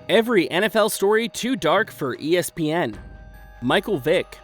Every NFL story too dark for ESPN. Michael Vick.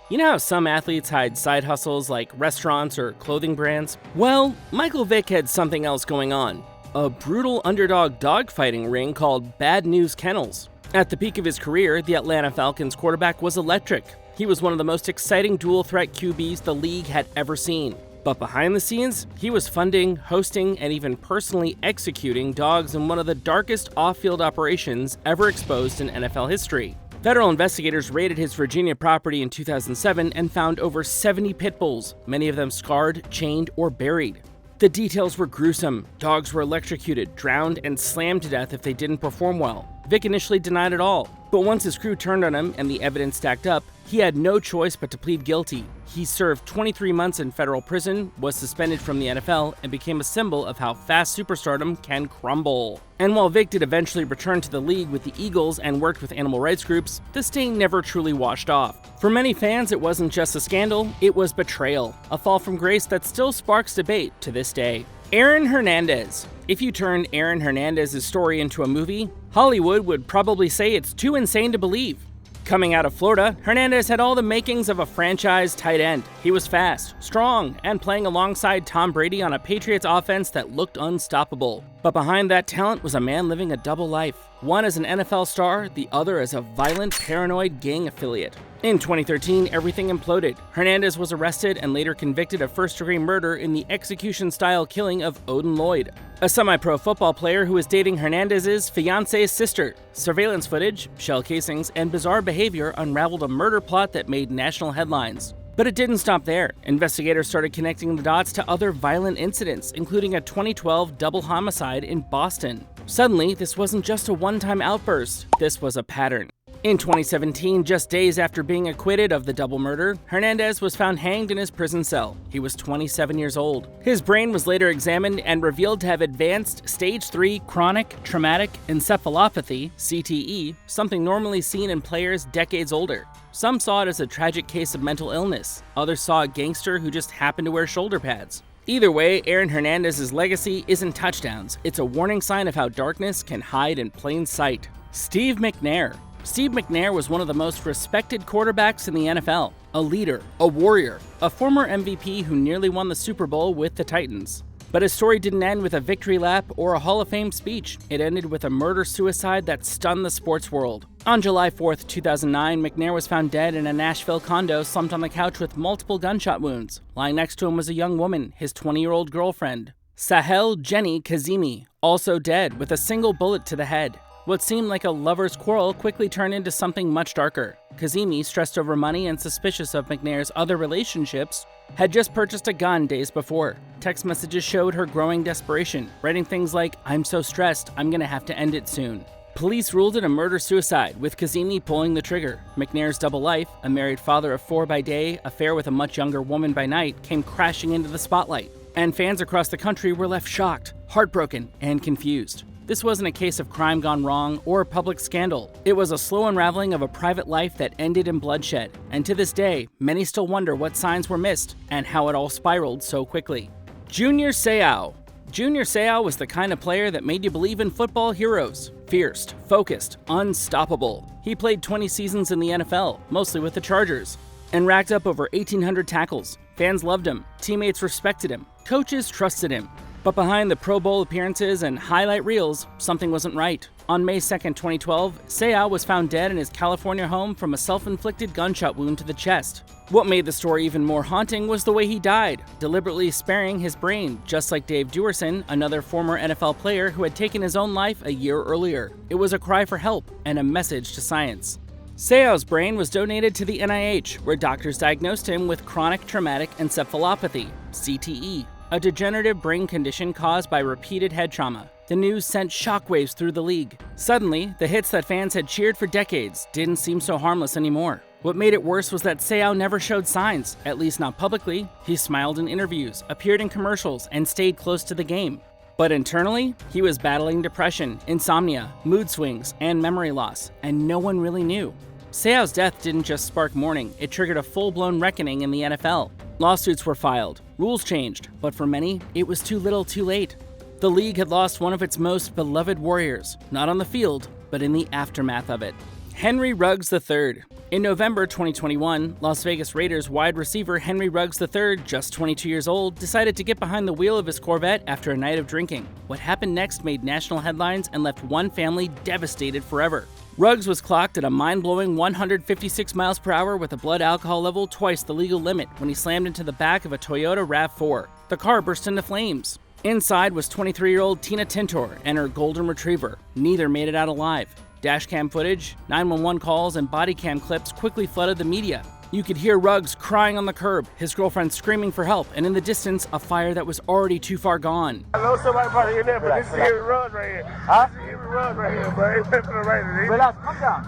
You know how some athletes hide side hustles like restaurants or clothing brands? Well, Michael Vick had something else going on. A brutal underdog dogfighting ring called Bad News Kennels. At the peak of his career, the Atlanta Falcons quarterback was electric. He was one of the most exciting dual-threat QBs the league had ever seen. But behind the scenes, he was funding, hosting, and even personally executing dogs in one of the darkest off-field operations ever exposed in NFL history. Federal investigators raided his Virginia property in 2007 and found over 70 pit bulls, many of them scarred, chained, or buried. The details were gruesome. Dogs were electrocuted, drowned, and slammed to death if they didn't perform well. Vick initially denied it all, but once his crew turned on him and the evidence stacked up, he had no choice but to plead guilty. He served 23 months in federal prison, was suspended from the NFL, and became a symbol of how fast superstardom can crumble. And while Vick did eventually return to the league with the Eagles and worked with animal rights groups, the stain never truly washed off. For many fans, it wasn't just a scandal, it was betrayal, a fall from grace that still sparks debate to this day. Aaron Hernandez. If you turned Aaron Hernandez's story into a movie, Hollywood would probably say it's too insane to believe. Coming out of Florida, Hernandez had all the makings of a franchise tight end. He was fast, strong, and playing alongside Tom Brady on a Patriots offense that looked unstoppable. But behind that talent was a man living a double life. One as an NFL star, the other as a violent, paranoid gang affiliate. In 2013, everything imploded. Hernandez was arrested and later convicted of first-degree murder in the execution-style killing of Odin Lloyd, a semi-pro football player who was dating Hernandez's fiance's sister. Surveillance footage, shell casings, and bizarre behavior unraveled a murder plot that made national headlines. But it didn't stop there. Investigators started connecting the dots to other violent incidents, including a 2012 double homicide in Boston. Suddenly, this wasn't just a one-time outburst, this was a pattern. In 2017, just days after being acquitted of the double murder, Hernandez was found hanged in his prison cell. He was 27 years old. His brain was later examined and revealed to have advanced Stage 3 chronic traumatic encephalopathy, CTE, something normally seen in players decades older. Some saw it as a tragic case of mental illness. Others saw a gangster who just happened to wear shoulder pads. Either way, Aaron Hernandez's legacy isn't touchdowns. It's a warning sign of how darkness can hide in plain sight. Steve McNair. Steve McNair was one of the most respected quarterbacks in the NFL, a leader, a warrior, a former MVP who nearly won the Super Bowl with the Titans. But his story didn't end with a victory lap or a Hall of Fame speech. It ended with a murder-suicide that stunned the sports world. On July 4th, 2009, McNair was found dead in a Nashville condo, slumped on the couch with multiple gunshot wounds. Lying next to him was a young woman, his 20-year-old girlfriend, Sahel Jenny Kazemi, also dead with a single bullet to the head. What seemed like a lover's quarrel quickly turned into something much darker. Kazemi, stressed over money and suspicious of McNair's other relationships, had just purchased a gun days before. Text messages showed her growing desperation, writing things like, "I'm so stressed, I'm gonna have to end it soon." Police ruled it a murder-suicide, with Kazemi pulling the trigger. McNair's double life, a married father of 4 by day, affair with a much younger woman by night, came crashing into the spotlight. And fans across the country were left shocked, heartbroken, and confused. This wasn't a case of crime gone wrong or a public scandal. It was a slow unraveling of a private life that ended in bloodshed. And to this day, many still wonder what signs were missed and how it all spiraled so quickly. Junior Seau. Junior Seau was the kind of player that made you believe in football heroes. Fierce, focused, unstoppable. He played 20 seasons in the NFL, mostly with the Chargers, and racked up over 1,800 tackles. Fans loved him, teammates respected him, coaches trusted him. But behind the Pro Bowl appearances and highlight reels, something wasn't right. On May 2nd, 2012, Seau was found dead in his California home from a self-inflicted gunshot wound to the chest. What made the story even more haunting was the way he died, deliberately sparing his brain, just like Dave Duerson, another former NFL player who had taken his own life a year earlier. It was a cry for help and a message to science. Seau's brain was donated to the NIH, where doctors diagnosed him with chronic traumatic encephalopathy, CTE, a degenerative brain condition caused by repeated head trauma. The news sent shockwaves through the league. Suddenly, the hits that fans had cheered for decades didn't seem so harmless anymore. What made it worse was that Seau never showed signs, at least not publicly. He smiled in interviews, appeared in commercials, and stayed close to the game. But internally, he was battling depression, insomnia, mood swings, and memory loss, and no one really knew. Seau's death didn't just spark mourning, it triggered a full-blown reckoning in the NFL. Lawsuits were filed, rules changed, but for many, it was too little too late. The league had lost one of its most beloved warriors, not on the field, but in the aftermath of it. Henry Ruggs III. In November 2021, Las Vegas Raiders wide receiver Henry Ruggs III, just 22 years old, decided to get behind the wheel of his Corvette after a night of drinking. What happened next made national headlines and left one family devastated forever. Ruggs was clocked at a mind-blowing 156 miles per hour with a blood alcohol level twice the legal limit when he slammed into the back of a Toyota RAV4. The car burst into flames. Inside was 23-year-old Tina Tintor and her golden retriever. Neither made it out alive. Dashcam footage, 911 calls, and body cam clips quickly flooded the media. You could hear Ruggs crying on the curb, his girlfriend screaming for help, and in the distance, a fire that was already too far gone. I know somebody probably in there, but this is Henry Ruggs right here. Huh? This is Henry Ruggs right here, bro. It's for the Raiders. Relax, calm down.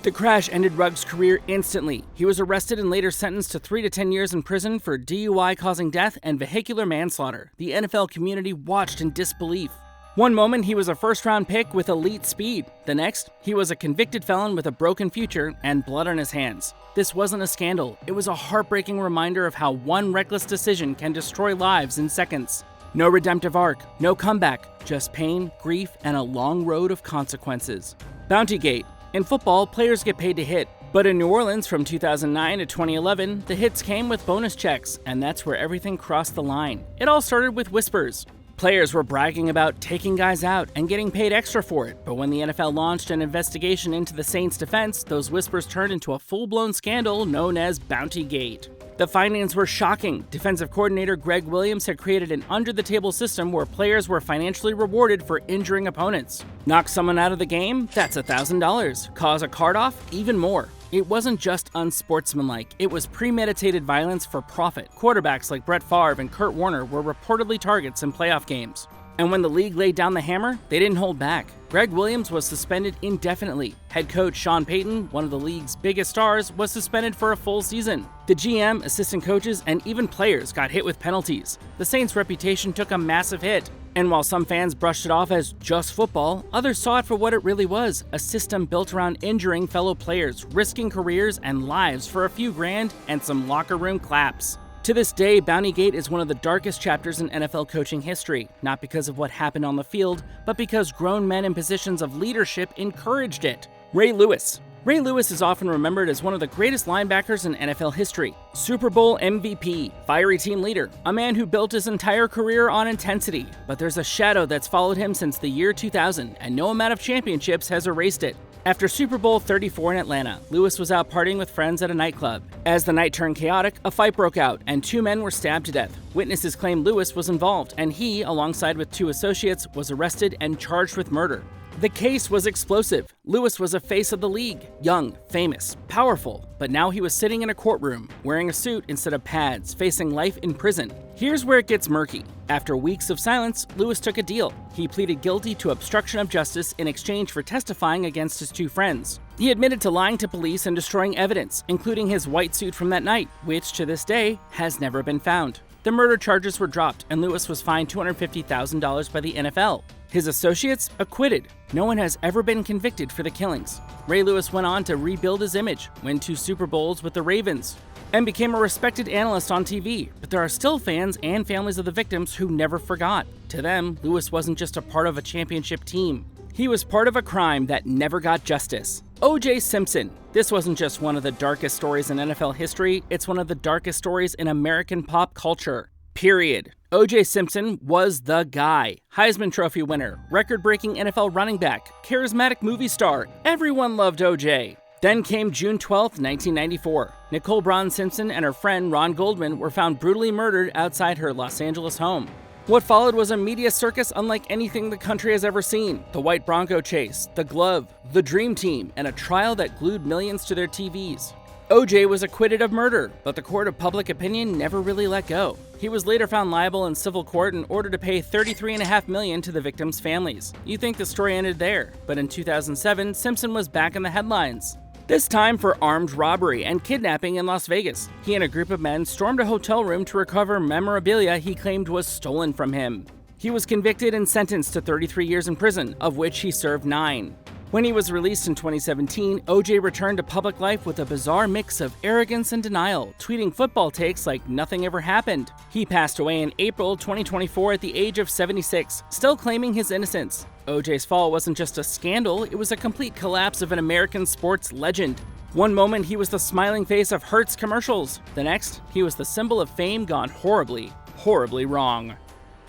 The crash ended Ruggs' career instantly. He was arrested and later sentenced to 3 to 10 years in prison for DUI causing death and vehicular manslaughter. The NFL community watched in disbelief. One moment, he was a first-round pick with elite speed. The next, he was a convicted felon with a broken future and blood on his hands. This wasn't a scandal. It was a heartbreaking reminder of how one reckless decision can destroy lives in seconds. No redemptive arc, no comeback, just pain, grief, and a long road of consequences. Bountygate. In football, players get paid to hit. But in New Orleans from 2009 to 2011, the hits came with bonus checks, and that's where everything crossed the line. It all started with whispers. Players were bragging about taking guys out and getting paid extra for it, but when the NFL launched an investigation into the Saints' defense, those whispers turned into a full-blown scandal known as Bountygate. The findings were shocking. Defensive coordinator Greg Williams had created an under-the-table system where players were financially rewarded for injuring opponents. Knock someone out of the game? That's $1,000. Cause a card off? Even more. It wasn't just unsportsmanlike, it was premeditated violence for profit. Quarterbacks like Brett Favre and Kurt Warner were reportedly targets in playoff games. And when the league laid down the hammer, they didn't hold back. Greg Williams was suspended indefinitely. Head coach Sean Payton, one of the league's biggest stars, was suspended for a full season. The GM, assistant coaches, and even players got hit with penalties. The Saints' reputation took a massive hit. And while some fans brushed it off as just football, others saw it for what it really was, a system built around injuring fellow players, risking careers and lives for a few grand and some locker room claps. To this day, Bountygate is one of the darkest chapters in NFL coaching history, not because of what happened on the field, but because grown men in positions of leadership encouraged it. Ray Lewis. Ray Lewis is often remembered as one of the greatest linebackers in NFL history. Super Bowl MVP, fiery team leader, a man who built his entire career on intensity. But there's a shadow that's followed him since the year 2000, and no amount of championships has erased it. After Super Bowl 34 in Atlanta, Lewis was out partying with friends at a nightclub. As the night turned chaotic, a fight broke out, and 2 men were stabbed to death. Witnesses claim Lewis was involved, and he, alongside with 2 associates, was arrested and charged with murder. The case was explosive. Lewis was a face of the league, young, famous, powerful, but now he was sitting in a courtroom, wearing a suit instead of pads, facing life in prison. Here's where it gets murky. After weeks of silence, Lewis took a deal. He pleaded guilty to obstruction of justice in exchange for testifying against his 2 friends. He admitted to lying to police and destroying evidence, including his white suit from that night, which to this day has never been found. The murder charges were dropped, and Lewis was fined $250,000 by the NFL. His associates acquitted. No one has ever been convicted for the killings. Ray Lewis went on to rebuild his image, win 2 Super Bowls with the Ravens, and became a respected analyst on TV. But there are still fans and families of the victims who never forgot. To them, Lewis wasn't just a part of a championship team. He was part of a crime that never got justice. O.J. Simpson. This wasn't just one of the darkest stories in NFL history, it's one of the darkest stories in American pop culture. Period. O.J. Simpson was the guy. Heisman Trophy winner, record-breaking NFL running back, charismatic movie star. Everyone loved O.J. Then came June 12, 1994. Nicole Braun Simpson and her friend Ron Goldman were found brutally murdered outside her Los Angeles home. What followed was a media circus unlike anything the country has ever seen. The white Bronco chase, the glove, the dream team, and a trial that glued millions to their TVs. O.J. was acquitted of murder, but the court of public opinion never really let go. He was later found liable in civil court and ordered to pay $33.5 million to the victims' families. You think the story ended there, but in 2007, Simpson was back in the headlines. This time for armed robbery and kidnapping in Las Vegas. He and a group of men stormed a hotel room to recover memorabilia he claimed was stolen from him. He was convicted and sentenced to 33 years in prison, of which he served 9. When he was released in 2017, OJ returned to public life with a bizarre mix of arrogance and denial, tweeting football takes like nothing ever happened. He passed away in April 2024 at the age of 76, still claiming his innocence. OJ's fall wasn't just a scandal, it was a complete collapse of an American sports legend. One moment he was the smiling face of Hertz commercials, the next he was the symbol of fame gone horribly, horribly wrong.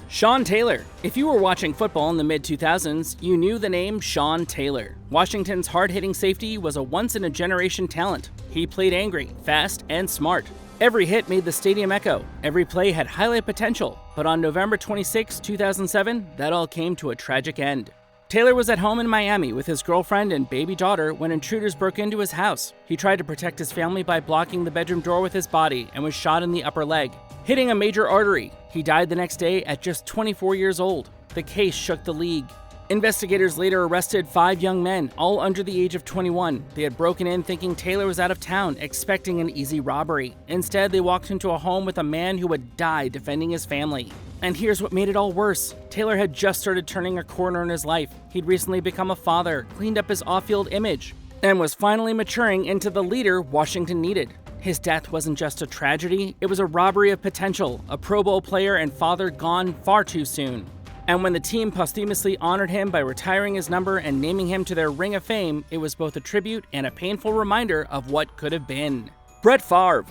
Sean Taylor. If you were watching football in the mid-2000s, you knew the name Sean Taylor. Washington's hard-hitting safety was a once-in-a-generation talent. He played angry, fast, and smart. Every hit made the stadium echo. Every play had highlight potential. But on November 26, 2007, that all came to a tragic end. Taylor was at home in Miami with his girlfriend and baby daughter when intruders broke into his house. He tried to protect his family by blocking the bedroom door with his body and was shot in the upper leg, hitting a major artery. He died the next day at just 24 years old. The case shook the league. Investigators later arrested 5 young men, all under the age of 21. They had broken in thinking Taylor was out of town, expecting an easy robbery. Instead, they walked into a home with a man who would die defending his family. And here's what made it all worse. Taylor had just started turning a corner in his life. He'd recently become a father, cleaned up his off-field image, and was finally maturing into the leader Washington needed. His death wasn't just a tragedy, it was a robbery of potential, a Pro Bowl player and father gone far too soon. And when the team posthumously honored him by retiring his number and naming him to their Ring of Fame, it was both a tribute and a painful reminder of what could have been. Brett Favre.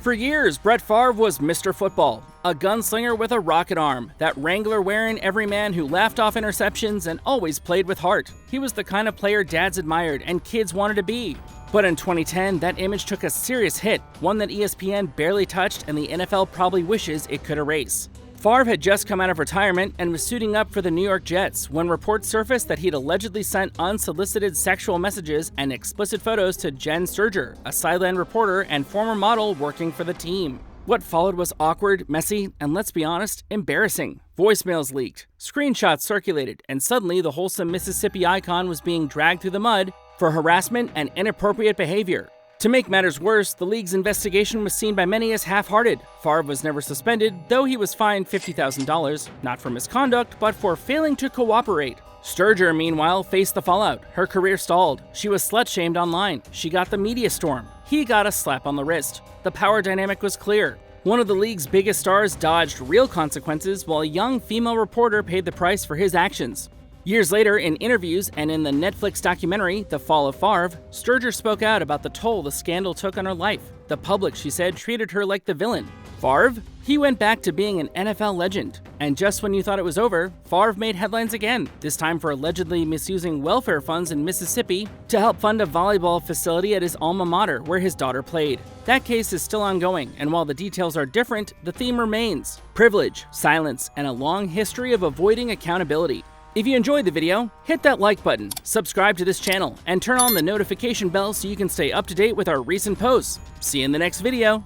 For years, Brett Favre was Mr. Football, a gunslinger with a rocket arm, that Wrangler-wearing everyman who laughed off interceptions and always played with heart. He was the kind of player dads admired and kids wanted to be. But in 2010, that image took a serious hit, one that ESPN barely touched and the NFL probably wishes it could erase. Favre had just come out of retirement and was suiting up for the New York Jets when reports surfaced that he'd allegedly sent unsolicited sexual messages and explicit photos to Jen Sturger, a sideline reporter and former model working for the team. What followed was awkward, messy, and let's be honest, embarrassing. Voicemails leaked, screenshots circulated, and suddenly the wholesome Mississippi icon was being dragged through the mud for harassment and inappropriate behavior. To make matters worse, the league's investigation was seen by many as half-hearted. Favre was never suspended, though he was fined $50,000, not for misconduct, but for failing to cooperate. Sturger, meanwhile, faced the fallout. Her career stalled. She was slut-shamed online. She got the media storm. He got a slap on the wrist. The power dynamic was clear. One of the league's biggest stars dodged real consequences, while a young female reporter paid the price for his actions. Years later, in interviews and in the Netflix documentary, The Fall of Favre, Sturger spoke out about the toll the scandal took on her life. The public, she said, treated her like the villain. Favre? He went back to being an NFL legend. And just when you thought it was over, Favre made headlines again, this time for allegedly misusing welfare funds in Mississippi to help fund a volleyball facility at his alma mater where his daughter played. That case is still ongoing, and while the details are different, the theme remains: privilege, silence, and a long history of avoiding accountability. If you enjoyed the video, hit that like button, subscribe to this channel, and turn on the notification bell so you can stay up to date with our recent posts. See you in the next video.